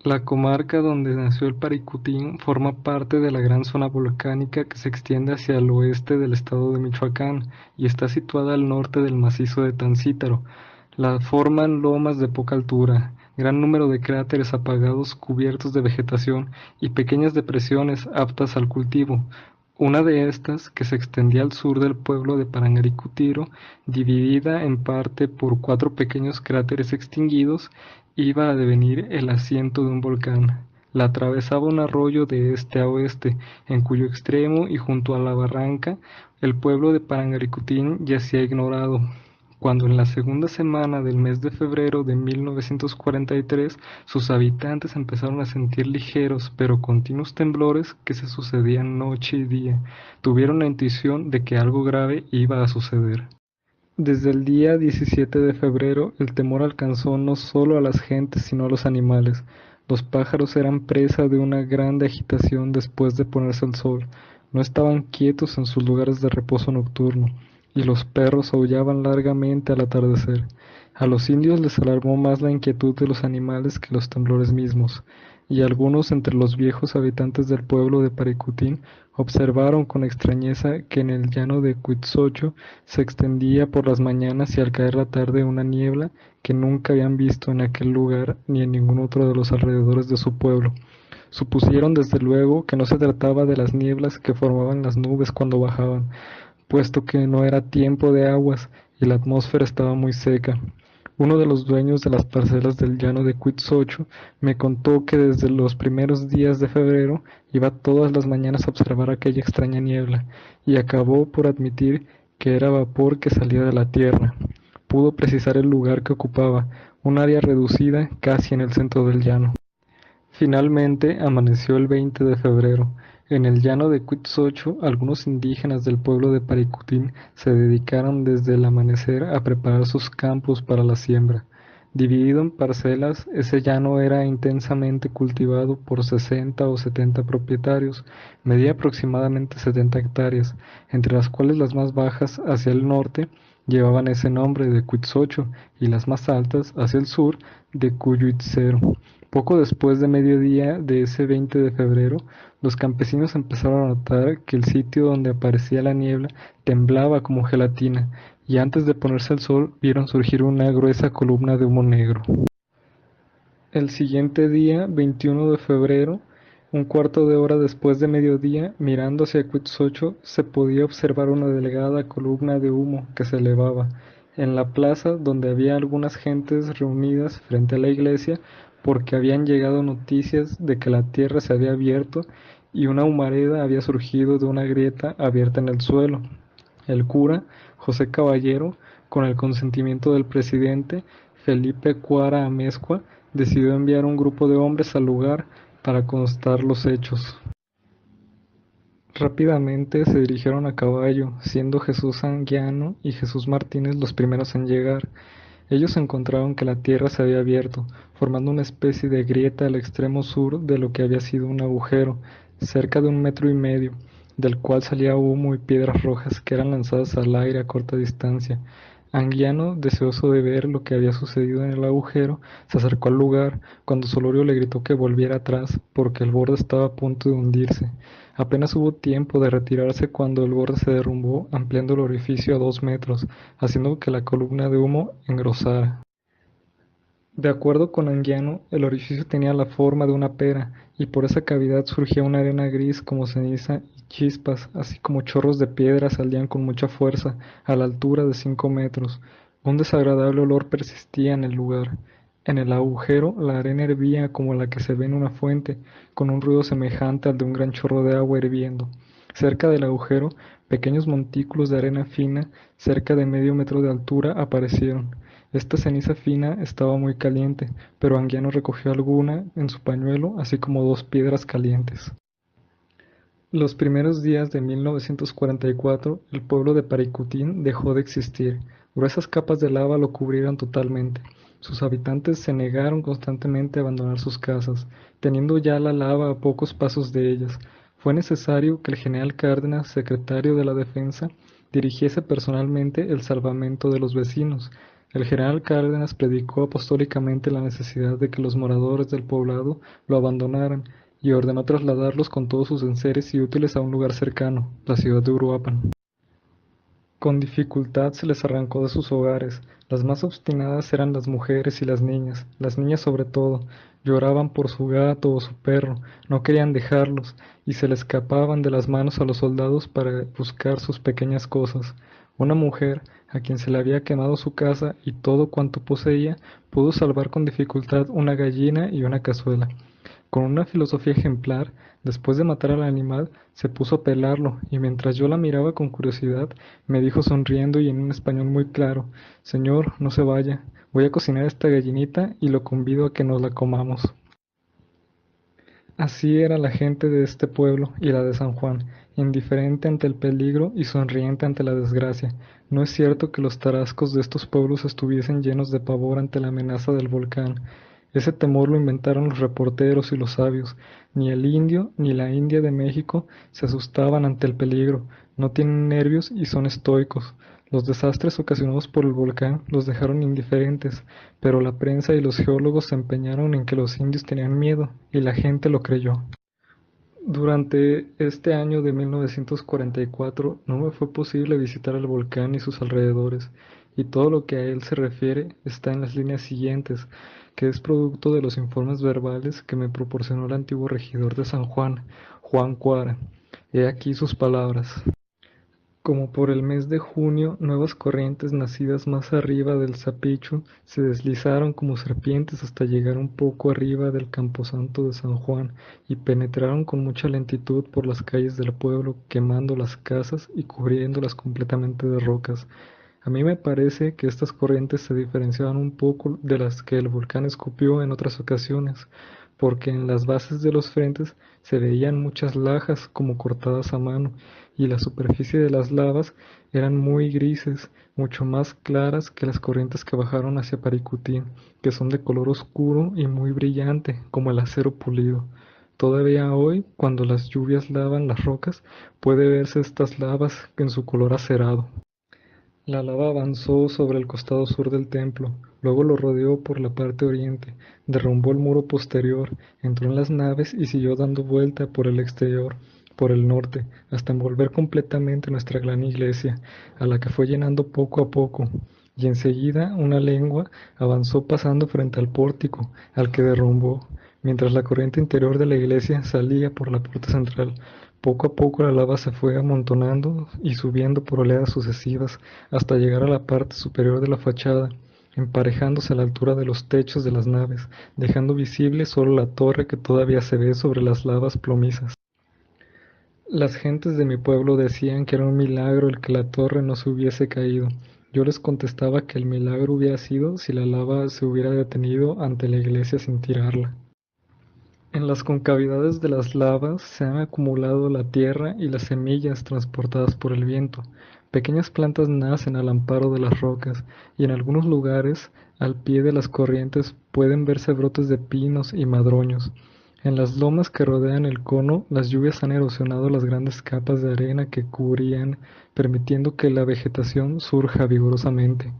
La comarca donde nació el Paricutín forma parte de la gran zona volcánica que se extiende hacia el oeste del estado de Michoacán y está situada al norte del macizo de Tancítaro. La forman lomas de poca altura, gran número de cráteres apagados cubiertos de vegetación y pequeñas depresiones aptas al cultivo. Una de estas, que se extendía al sur del pueblo de Parangaricutiro, dividida en parte por cuatro pequeños cráteres extinguidos, iba a devenir el asiento de un volcán. La atravesaba un arroyo de este a oeste, en cuyo extremo y junto a la barranca, el pueblo de Parangaricutín yacía ignorado. Cuando en la segunda semana del mes de febrero de 1943 sus habitantes empezaron a sentir ligeros pero continuos temblores que se sucedían noche y día, tuvieron la intuición de que algo grave iba a suceder. Desde el día 17 de febrero, el temor alcanzó no solo a las gentes, sino a los animales. Los pájaros eran presa de una grande agitación después de ponerse el sol. No estaban quietos en sus lugares de reposo nocturno, y los perros aullaban largamente al atardecer. A los indios les alarmó más la inquietud de los animales que los temblores mismos, y algunos entre los viejos habitantes del pueblo de Paricutín observaron con extrañeza que en el llano de Cuitzocho se extendía por las mañanas y al caer la tarde una niebla que nunca habían visto en aquel lugar ni en ningún otro de los alrededores de su pueblo. Supusieron desde luego que no se trataba de las nieblas que formaban las nubes cuando bajaban, puesto que no era tiempo de aguas y la atmósfera estaba muy seca. Uno de los dueños de las parcelas del llano de Cuitzocho me contó que desde los primeros días de febrero iba todas las mañanas a observar aquella extraña niebla, y acabó por admitir que era vapor que salía de la tierra. Pudo precisar el lugar que ocupaba, un área reducida casi en el centro del llano. Finalmente amaneció el 20 de febrero. En el llano de Cuitzocho, algunos indígenas del pueblo de Paricutín se dedicaron desde el amanecer a preparar sus campos para la siembra. Dividido en parcelas, ese llano era intensamente cultivado por 60 o 70 propietarios, medía aproximadamente 70 hectáreas, entre las cuales las más bajas hacia el norte llevaban ese nombre de Cuitzocho y las más altas hacia el sur de Cuyuitzero. Poco después de mediodía de ese 20 de febrero, los campesinos empezaron a notar que el sitio donde aparecía la niebla temblaba como gelatina, y antes de ponerse el sol vieron surgir una gruesa columna de humo negro. El siguiente día, 21 de febrero, un cuarto de hora después de mediodía, mirando hacia Cuitzocho, se podía observar una delgada columna de humo que se elevaba. En la plaza, donde había algunas gentes reunidas frente a la iglesia, porque habían llegado noticias de que la tierra se había abierto y una humareda había surgido de una grieta abierta en el suelo. El cura, José Caballero, con el consentimiento del presidente, Felipe Cuara Amezcua, decidió enviar un grupo de hombres al lugar para constar los hechos. Rápidamente se dirigieron a caballo, siendo Jesús Anguiano y Jesús Martínez los primeros en llegar. Ellos encontraron que la tierra se había abierto, formando una especie de grieta al extremo sur de lo que había sido un agujero, cerca de 1,5 metros, del cual salía humo y piedras rojas que eran lanzadas al aire a corta distancia. Anguiano, deseoso de ver lo que había sucedido en el agujero, se acercó al lugar, cuando Solorio le gritó que volviera atrás, porque el borde estaba a punto de hundirse. Apenas hubo tiempo de retirarse cuando el borde se derrumbó, ampliando el orificio a 2 metros, haciendo que la columna de humo engrosara. De acuerdo con Anguiano, el orificio tenía la forma de una pera, y por esa cavidad surgía una arena gris como ceniza y chispas, así como chorros de piedra salían con mucha fuerza, a la altura de 5 metros. Un desagradable olor persistía en el lugar. En el agujero, la arena hervía como la que se ve en una fuente, con un ruido semejante al de un gran chorro de agua hirviendo. Cerca del agujero, pequeños montículos de arena fina, cerca de medio metro de altura, aparecieron. Esta ceniza fina estaba muy caliente, pero Anguiano recogió alguna en su pañuelo, así como 2 piedras calientes. Los primeros días de 1944, el pueblo de Paricutín dejó de existir. Gruesas capas de lava lo cubrieron totalmente. Sus habitantes se negaron constantemente a abandonar sus casas, teniendo ya la lava a pocos pasos de ellas. Fue necesario que el general Cárdenas, secretario de la Defensa, dirigiese personalmente el salvamento de los vecinos. El general Cárdenas predicó apostólicamente la necesidad de que los moradores del poblado lo abandonaran y ordenó trasladarlos con todos sus enseres y útiles a un lugar cercano, la ciudad de Uruapan. Con dificultad se les arrancó de sus hogares. Las más obstinadas eran las mujeres y las niñas sobre todo, lloraban por su gato o su perro, no querían dejarlos, y se le escapaban de las manos a los soldados para buscar sus pequeñas cosas. Una mujer, a quien se le había quemado su casa y todo cuanto poseía, pudo salvar con dificultad una gallina y una cazuela. Con una filosofía ejemplar, después de matar al animal, se puso a pelarlo, y mientras yo la miraba con curiosidad, me dijo sonriendo y en un español muy claro: Señor, no se vaya, voy a cocinar esta gallinita y lo convido a que nos la comamos. Así era la gente de este pueblo y la de San Juan, indiferente ante el peligro y sonriente ante la desgracia. No es cierto que los tarascos de estos pueblos estuviesen llenos de pavor ante la amenaza del volcán. Ese temor lo inventaron los reporteros y los sabios. Ni el indio ni la India de México se asustaban ante el peligro, no tienen nervios y son estoicos. Los desastres ocasionados por el volcán los dejaron indiferentes, pero la prensa y los geólogos se empeñaron en que los indios tenían miedo, y la gente lo creyó. Durante este año de 1944 no me fue posible visitar el volcán y sus alrededores, y todo lo que a él se refiere está en las líneas siguientes, que es producto de los informes verbales que me proporcionó el antiguo regidor de San Juan, Juan Cuara. He aquí sus palabras. Como por el mes de junio, nuevas corrientes nacidas más arriba del Zapicho se deslizaron como serpientes hasta llegar un poco arriba del camposanto de San Juan y penetraron con mucha lentitud por las calles del pueblo, quemando las casas y cubriéndolas completamente de rocas. A mí me parece que estas corrientes se diferenciaban un poco de las que el volcán escupió en otras ocasiones, porque en las bases de los frentes se veían muchas lajas como cortadas a mano, y la superficie de las lavas eran muy grises, mucho más claras que las corrientes que bajaron hacia Paricutín, que son de color oscuro y muy brillante, como el acero pulido. Todavía hoy, cuando las lluvias lavan las rocas, puede verse estas lavas en su color acerado. La lava avanzó sobre el costado sur del templo, luego lo rodeó por la parte oriente, derrumbó el muro posterior, entró en las naves y siguió dando vuelta por el exterior, por el norte, hasta envolver completamente nuestra gran iglesia, a la que fue llenando poco a poco, y enseguida una lengua avanzó pasando frente al pórtico, al que derrumbó, mientras la corriente interior de la iglesia salía por la puerta central. Poco a poco la lava se fue amontonando y subiendo por oleadas sucesivas hasta llegar a la parte superior de la fachada, emparejándose a la altura de los techos de las naves, dejando visible solo la torre que todavía se ve sobre las lavas plomizas. Las gentes de mi pueblo decían que era un milagro el que la torre no se hubiese caído. Yo les contestaba que el milagro hubiera sido si la lava se hubiera detenido ante la iglesia sin tirarla. En las concavidades de las lavas se han acumulado la tierra y las semillas transportadas por el viento. Pequeñas plantas nacen al amparo de las rocas y en algunos lugares, al pie de las corrientes, pueden verse brotes de pinos y madroños. En las lomas que rodean el cono, las lluvias han erosionado las grandes capas de arena que cubrían, permitiendo que la vegetación surja vigorosamente.